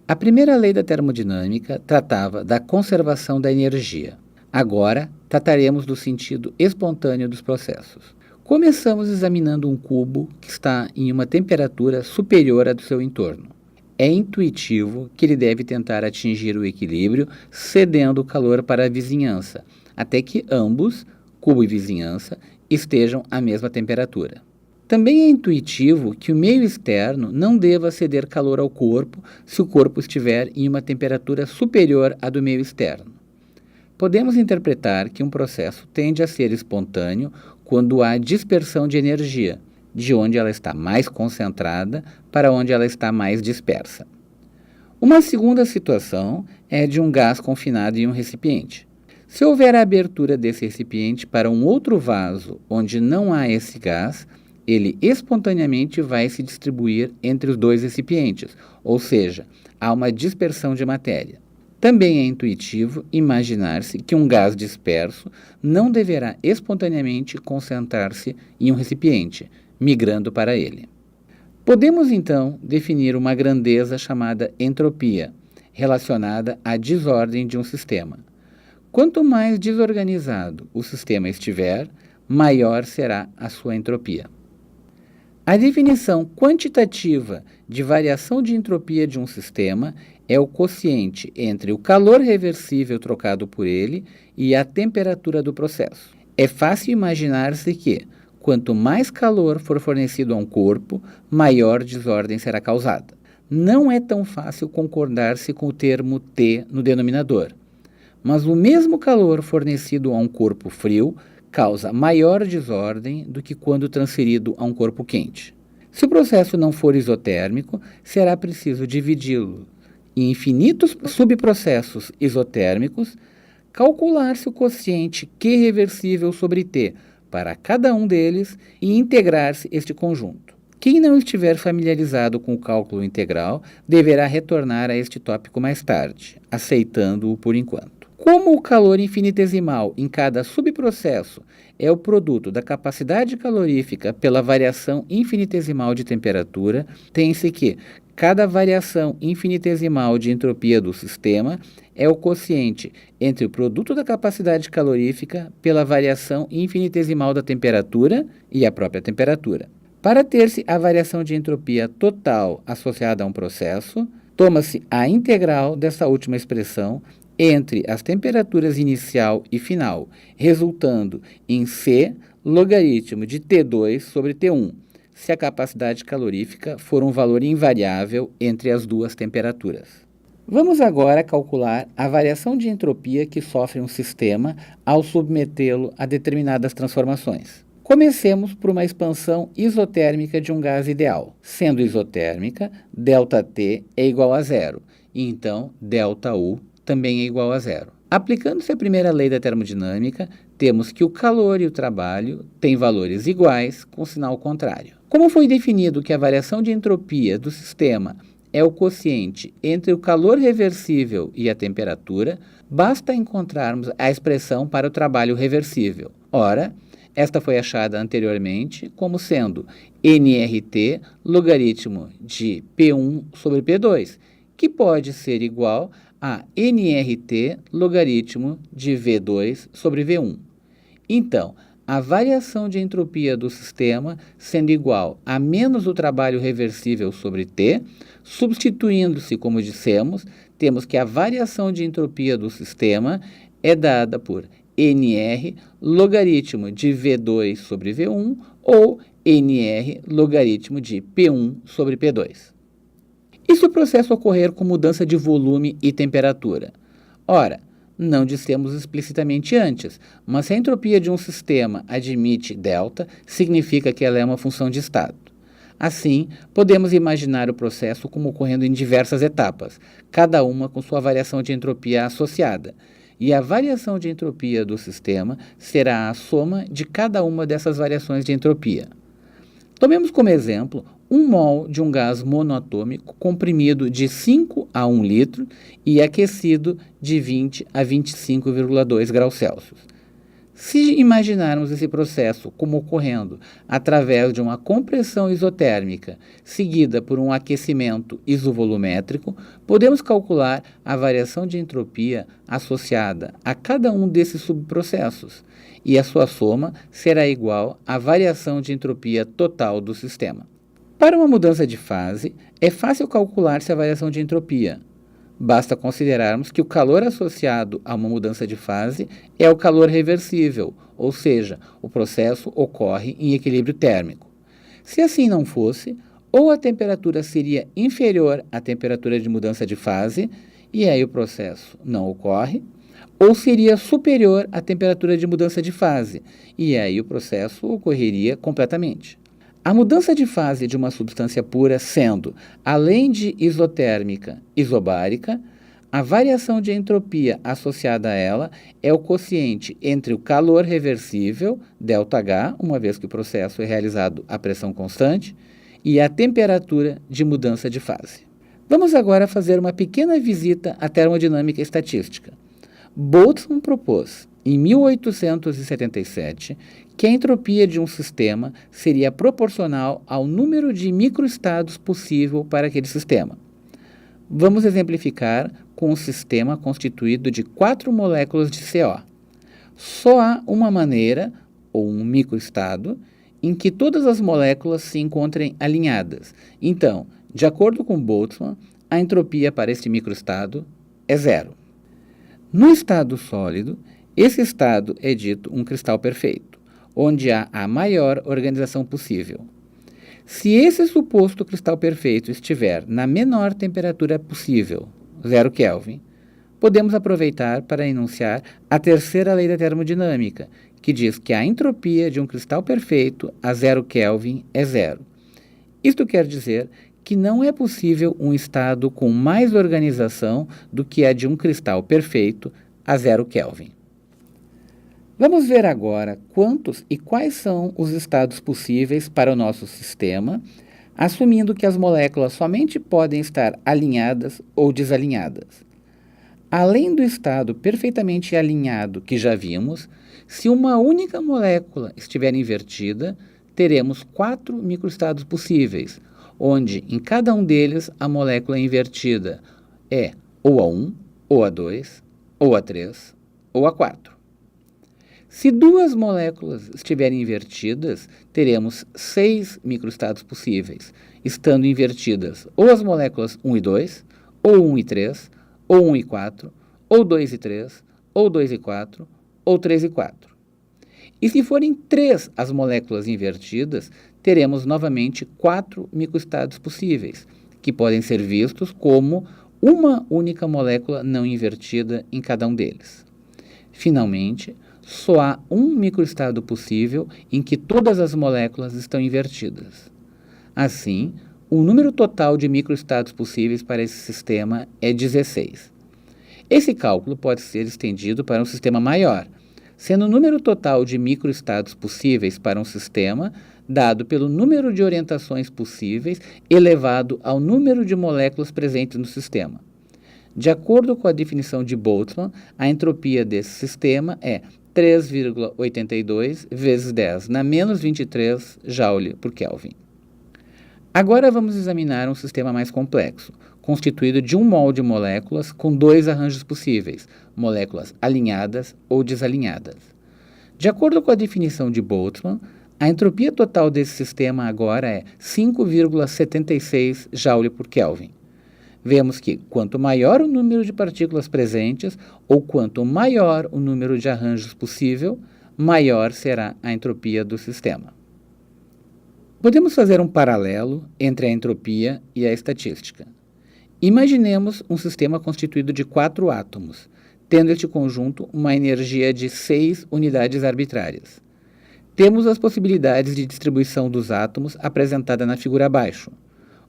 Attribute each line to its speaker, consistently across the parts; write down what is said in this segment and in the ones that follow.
Speaker 1: A primeira lei da termodinâmica tratava da conservação da energia. Agora, trataremos do sentido espontâneo dos processos. Começamos examinando um cubo que está em uma temperatura superior à do seu entorno. É intuitivo que ele deve tentar atingir o equilíbrio, cedendo o calor para a vizinhança, até que ambos, cubo e vizinhança, estejam à mesma temperatura. Também é intuitivo que o meio externo não deva ceder calor ao corpo se o corpo estiver em uma temperatura superior à do meio externo. Podemos interpretar que um processo tende a ser espontâneo quando há dispersão de energia, de onde ela está mais concentrada para onde ela está mais dispersa. Uma segunda situação é de um gás confinado em um recipiente. Se houver a abertura desse recipiente para um outro vaso onde não há esse gás, ele espontaneamente vai se distribuir entre os dois recipientes, ou seja, há uma dispersão de matéria. Também é intuitivo imaginar-se que um gás disperso não deverá espontaneamente concentrar-se em um recipiente, migrando para ele. Podemos então definir uma grandeza chamada entropia, relacionada à desordem de um sistema. Quanto mais desorganizado o sistema estiver, maior será a sua entropia. A definição quantitativa de variação de entropia de um sistema é o quociente entre o calor reversível trocado por ele e a temperatura do processo. É fácil imaginar-se que, quanto mais calor for fornecido a um corpo, maior desordem será causada. Não é tão fácil concordar-se com o termo T no denominador, mas o mesmo calor fornecido a um corpo frio causa maior desordem do que quando transferido a um corpo quente. Se o processo não for isotérmico, será preciso dividi-lo em infinitos subprocessos isotérmicos, calcular-se o quociente Q reversível sobre T para cada um deles e integrar-se este conjunto. Quem não estiver familiarizado com o cálculo integral deverá retornar a este tópico mais tarde, aceitando-o por enquanto. Como o calor infinitesimal em cada subprocesso é o produto da capacidade calorífica pela variação infinitesimal de temperatura, tem-se que cada variação infinitesimal de entropia do sistema é o quociente entre o produto da capacidade calorífica pela variação infinitesimal da temperatura e a própria temperatura. Para ter-se a variação de entropia total associada a um processo, toma-se a integral dessa última expressão entre as temperaturas inicial e final, resultando em C logaritmo de T2 sobre T1, se a capacidade calorífica for um valor invariável entre as duas temperaturas. Vamos agora calcular a variação de entropia que sofre um sistema ao submetê-lo a determinadas transformações. Comecemos por uma expansão isotérmica de um gás ideal. Sendo isotérmica, ΔT é igual a zero, e então ΔU também é igual a zero. Aplicando-se a primeira lei da termodinâmica, temos que o calor e o trabalho têm valores iguais com sinal contrário. Como foi definido que a variação de entropia do sistema é o quociente entre o calor reversível e a temperatura, basta encontrarmos a expressão para o trabalho reversível. Ora, esta foi achada anteriormente como sendo nRT logaritmo de P1 sobre P2, que pode ser igual a nRT logaritmo de V2 sobre V1. Então, a variação de entropia do sistema sendo igual a menos o trabalho reversível sobre T, substituindo-se, como dissemos, temos que a variação de entropia do sistema é dada por NR logaritmo de V2 sobre V1 ou NR logaritmo de P1 sobre P2. E se o processo ocorrer com mudança de volume e temperatura? Ora, não dissemos explicitamente antes, mas se a entropia de um sistema admite delta, significa que ela é uma função de estado. Assim, podemos imaginar o processo como ocorrendo em diversas etapas, cada uma com sua variação de entropia associada, e a variação de entropia do sistema será a soma de cada uma dessas variações de entropia. Tomemos como exemplo 1 mol de um gás monoatômico comprimido de 5 a 1 litro e aquecido de 20 a 25,2 graus Celsius. Se imaginarmos esse processo como ocorrendo através de uma compressão isotérmica seguida por um aquecimento isovolumétrico, podemos calcular a variação de entropia associada a cada um desses subprocessos, e a sua soma será igual à variação de entropia total do sistema. Para uma mudança de fase, é fácil calcular-se a variação de entropia. Basta considerarmos que o calor associado a uma mudança de fase é o calor reversível, ou seja, o processo ocorre em equilíbrio térmico. Se assim não fosse, ou a temperatura seria inferior à temperatura de mudança de fase, e aí o processo não ocorre, ou seria superior à temperatura de mudança de fase, e aí o processo ocorreria completamente. A mudança de fase de uma substância pura sendo, além de isotérmica, isobárica, a variação de entropia associada a ela é o quociente entre o calor reversível, ΔH, uma vez que o processo é realizado a pressão constante, e a temperatura de mudança de fase. Vamos agora fazer uma pequena visita à termodinâmica estatística. Boltzmann propôs, em 1877, que a entropia de um sistema seria proporcional ao número de microestados possível para aquele sistema. Vamos exemplificar com um sistema constituído de 4 moléculas de CO. Só há uma maneira, ou um microestado, em que todas as moléculas se encontrem alinhadas. Então, de acordo com Boltzmann, a entropia para este microestado é zero. No estado sólido, esse estado é dito um cristal perfeito, onde há a maior organização possível. Se esse suposto cristal perfeito estiver na menor temperatura possível, 0 Kelvin, podemos aproveitar para enunciar a terceira lei da termodinâmica, que diz que a entropia de um cristal perfeito a 0 Kelvin é zero. Isto quer dizer que não é possível um estado com mais organização do que a de um cristal perfeito a 0 Kelvin. Vamos ver agora quantos e quais são os estados possíveis para o nosso sistema, assumindo que as moléculas somente podem estar alinhadas ou desalinhadas. Além do estado perfeitamente alinhado que já vimos, se uma única molécula estiver invertida, teremos 4 microestados possíveis, onde em cada um deles a molécula invertida é ou A1, ou A2, ou A3, ou A4. Se 2 moléculas estiverem invertidas, teremos 6 microestados possíveis, estando invertidas ou as moléculas 1 e 2, ou 1 e 3, ou 1 e 4, ou 2 e 3, ou 2 e 4, ou 3 e 4. E se forem 3 as moléculas invertidas, teremos novamente 4 microestados possíveis, que podem ser vistos como uma única molécula não invertida em cada um deles. Finalmente, só há um microestado possível em que todas as moléculas estão invertidas. Assim, o número total de microestados possíveis para esse sistema é 16. Esse cálculo pode ser estendido para um sistema maior, sendo o número total de microestados possíveis para um sistema dado pelo número de orientações possíveis elevado ao número de moléculas presentes no sistema. De acordo com a definição de Boltzmann, a entropia desse sistema é 3,82 vezes 10 na menos 23 Joule por Kelvin. Agora vamos examinar um sistema mais complexo, constituído de um mol de moléculas com 2 arranjos possíveis, moléculas alinhadas ou desalinhadas. De acordo com a definição de Boltzmann, a entropia total desse sistema agora é 5,76 Joule por Kelvin. Vemos que quanto maior o número de partículas presentes, ou quanto maior o número de arranjos possível, maior será a entropia do sistema. Podemos fazer um paralelo entre a entropia e a estatística. Imaginemos um sistema constituído de 4 átomos, tendo este conjunto uma energia de 6 unidades arbitrárias. Temos as possibilidades de distribuição dos átomos apresentada na figura abaixo,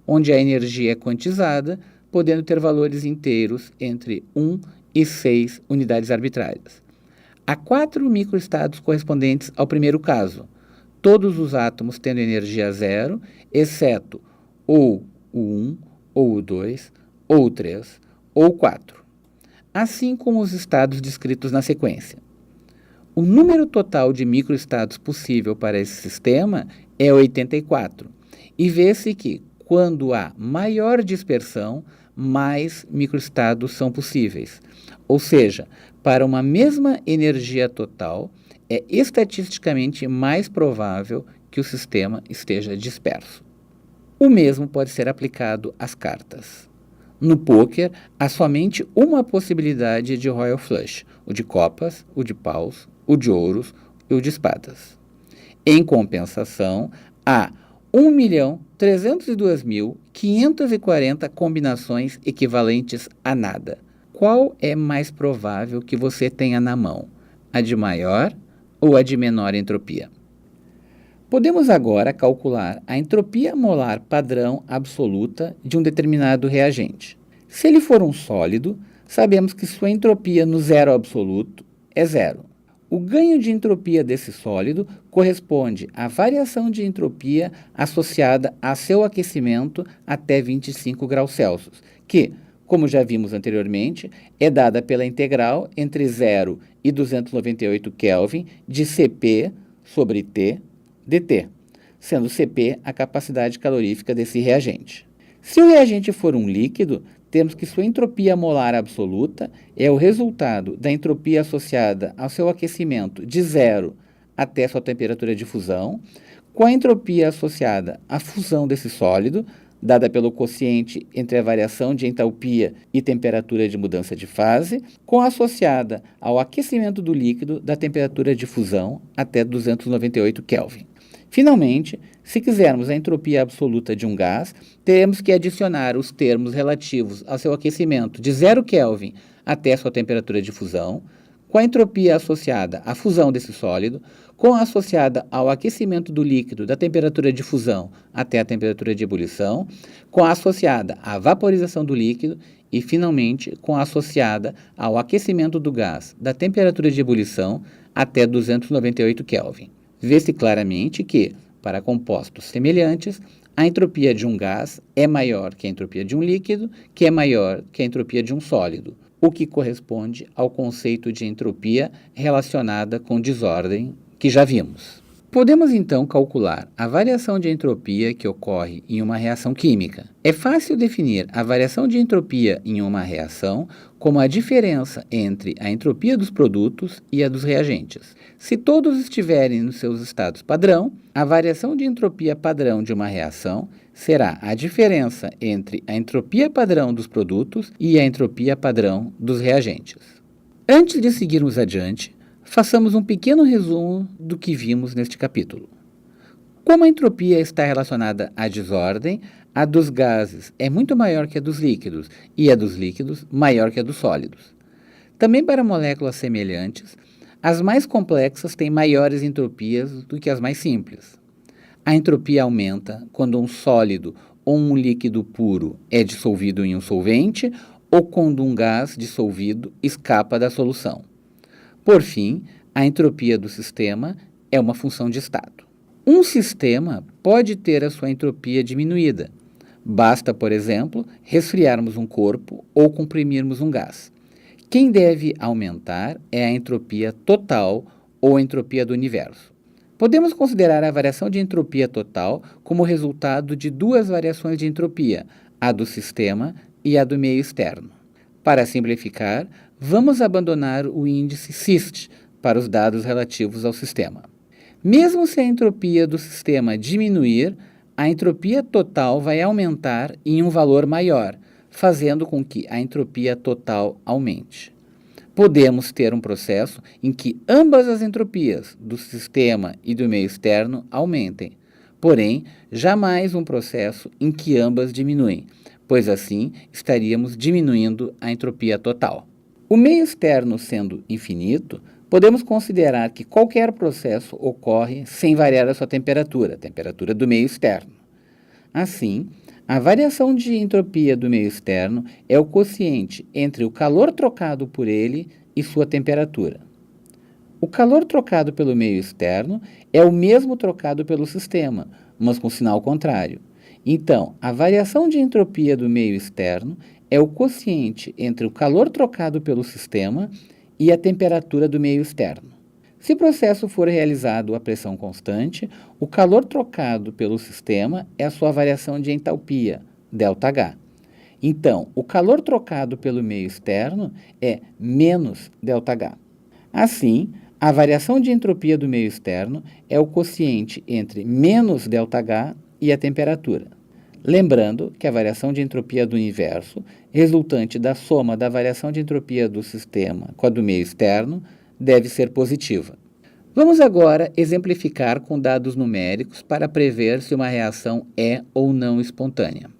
Speaker 1: onde a energia é quantizada, podendo ter valores inteiros entre 1 e 6 unidades arbitrárias. Há 4 microestados correspondentes ao primeiro caso, todos os átomos tendo energia zero, exceto ou o 1, ou o 2, ou o 3, ou o 4, assim como os estados descritos na sequência. O número total de microestados possível para esse sistema é 84, e vê-se que, quando há maior dispersão, mais microestados são possíveis. Ou seja, para uma mesma energia total, é estatisticamente mais provável que o sistema esteja disperso. O mesmo pode ser aplicado às cartas. No pôquer, há somente uma possibilidade de Royal Flush, o de copas, o de paus, o de ouros e o de espadas. Em compensação, há 1.302.540 combinações equivalentes a nada. Qual é mais provável que você tenha na mão? A de maior ou a de menor entropia? Podemos agora calcular a entropia molar padrão absoluta de um determinado reagente. Se ele for um sólido, sabemos que sua entropia no zero absoluto é zero. O ganho de entropia desse sólido corresponde à variação de entropia associada a seu aquecimento até 25 graus Celsius, que, como já vimos anteriormente, é dada pela integral entre 0 e 298 Kelvin de Cp sobre T dt, sendo Cp a capacidade calorífica desse reagente. Se o reagente for um líquido, temos que sua entropia molar absoluta é o resultado da entropia associada ao seu aquecimento de 0 até sua temperatura de fusão, com a entropia associada à fusão desse sólido, dada pelo quociente entre a variação de entalpia e temperatura de mudança de fase, com a associada ao aquecimento do líquido da temperatura de fusão até 298 Kelvin. Finalmente, se quisermos a entropia absoluta de um gás, teremos que adicionar os termos relativos ao seu aquecimento de 0 Kelvin até sua temperatura de fusão, com a entropia associada à fusão desse sólido, com a associada ao aquecimento do líquido da temperatura de fusão até a temperatura de ebulição, com a associada à vaporização do líquido e, finalmente, com a associada ao aquecimento do gás da temperatura de ebulição até 298 Kelvin. Vê-se claramente que, para compostos semelhantes, a entropia de um gás é maior que a entropia de um líquido, que é maior que a entropia de um sólido, o que corresponde ao conceito de entropia relacionada com desordem que já vimos. Podemos então calcular a variação de entropia que ocorre em uma reação química. É fácil definir a variação de entropia em uma reação como a diferença entre a entropia dos produtos e a dos reagentes. Se todos estiverem nos seus estados padrão, a variação de entropia padrão de uma reação será a diferença entre a entropia padrão dos produtos e a entropia padrão dos reagentes. Antes de seguirmos adiante, façamos um pequeno resumo do que vimos neste capítulo. Como a entropia está relacionada à desordem, a dos gases é muito maior que a dos líquidos e a dos líquidos maior que a dos sólidos. Também para moléculas semelhantes, as mais complexas têm maiores entropias do que as mais simples. A entropia aumenta quando um sólido ou um líquido puro é dissolvido em um solvente ou quando um gás dissolvido escapa da solução. Por fim, a entropia do sistema é uma função de estado. Um sistema pode ter a sua entropia diminuída. Basta, por exemplo, resfriarmos um corpo ou comprimirmos um gás. Quem deve aumentar é a entropia total ou a entropia do universo. Podemos considerar a variação de entropia total como resultado de duas variações de entropia, a do sistema e a do meio externo. Para simplificar, vamos abandonar o índice SIST para os dados relativos ao sistema. Mesmo se a entropia do sistema diminuir, a entropia total vai aumentar em um valor maior, fazendo com que a entropia total aumente. Podemos ter um processo em que ambas as entropias do sistema e do meio externo aumentem, porém, jamais um processo em que ambas diminuem, pois assim estaríamos diminuindo a entropia total. O meio externo sendo infinito, podemos considerar que qualquer processo ocorre sem variar a sua temperatura, a temperatura do meio externo. Assim, a variação de entropia do meio externo é o quociente entre o calor trocado por ele e sua temperatura. O calor trocado pelo meio externo é o mesmo trocado pelo sistema, mas com sinal contrário. Então, a variação de entropia do meio externo é o quociente entre o calor trocado pelo sistema e a temperatura do meio externo. Se o processo for realizado a pressão constante, o calor trocado pelo sistema é a sua variação de entalpia, ΔH. Então, o calor trocado pelo meio externo é menos ΔH. Assim, a variação de entropia do meio externo é o quociente entre menos ΔH e a temperatura. Lembrando que a variação de entropia do universo, resultante da soma da variação de entropia do sistema com a do meio externo, deve ser positiva. Vamos agora exemplificar com dados numéricos para prever se uma reação é ou não espontânea.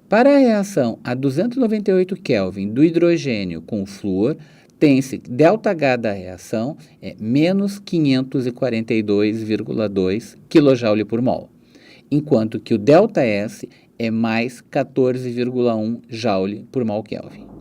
Speaker 1: Para a reação a 298 Kelvin do hidrogênio com o flúor, tem-se que ΔH da reação é menos 542,2 kJ por mol, enquanto que o ΔS é mais 14,1 Joule por mol Kelvin.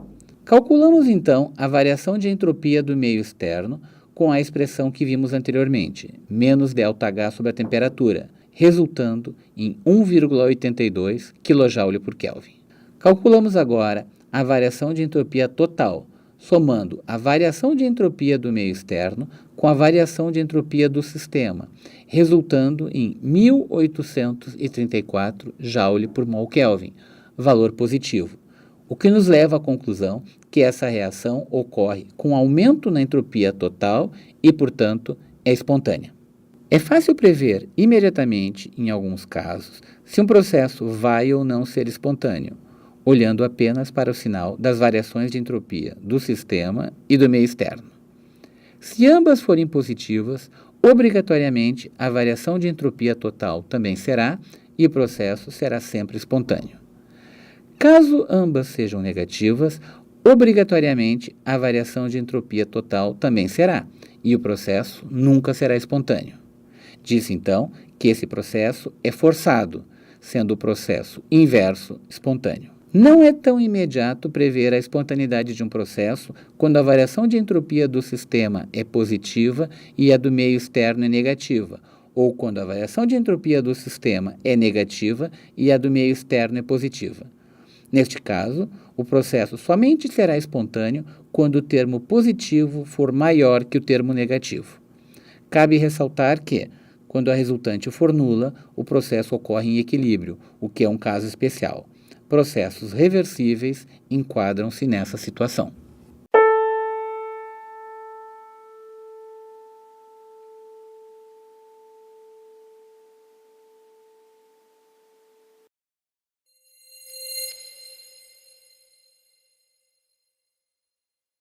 Speaker 1: Calculamos então a variação de entropia do meio externo com a expressão que vimos anteriormente, menos ΔH sobre a temperatura, resultando em 1,82 kJ por Kelvin. Calculamos agora a variação de entropia total, somando a variação de entropia do meio externo com a variação de entropia do sistema, resultando em 1834 Joule por mol Kelvin, valor positivo, o que nos leva à conclusão que essa reação ocorre com aumento na entropia total e, portanto, é espontânea. É fácil prever imediatamente, em alguns casos, se um processo vai ou não ser espontâneo, olhando apenas para o sinal das variações de entropia do sistema e do meio externo. Se ambas forem positivas, obrigatoriamente a variação de entropia total também será e o processo será sempre espontâneo. Caso ambas sejam negativas, obrigatoriamente a variação de entropia total também será e o processo nunca será espontâneo. Diz então que esse processo é forçado, sendo o processo inverso espontâneo. Não é tão imediato prever a espontaneidade de um processo quando a variação de entropia do sistema é positiva e a do meio externo é negativa, ou quando a variação de entropia do sistema é negativa e a do meio externo é positiva. Neste caso, o processo somente será espontâneo quando o termo positivo for maior que o termo negativo. Cabe ressaltar que, quando a resultante for nula, o processo ocorre em equilíbrio, o que é um caso especial. Processos reversíveis enquadram-se nessa situação.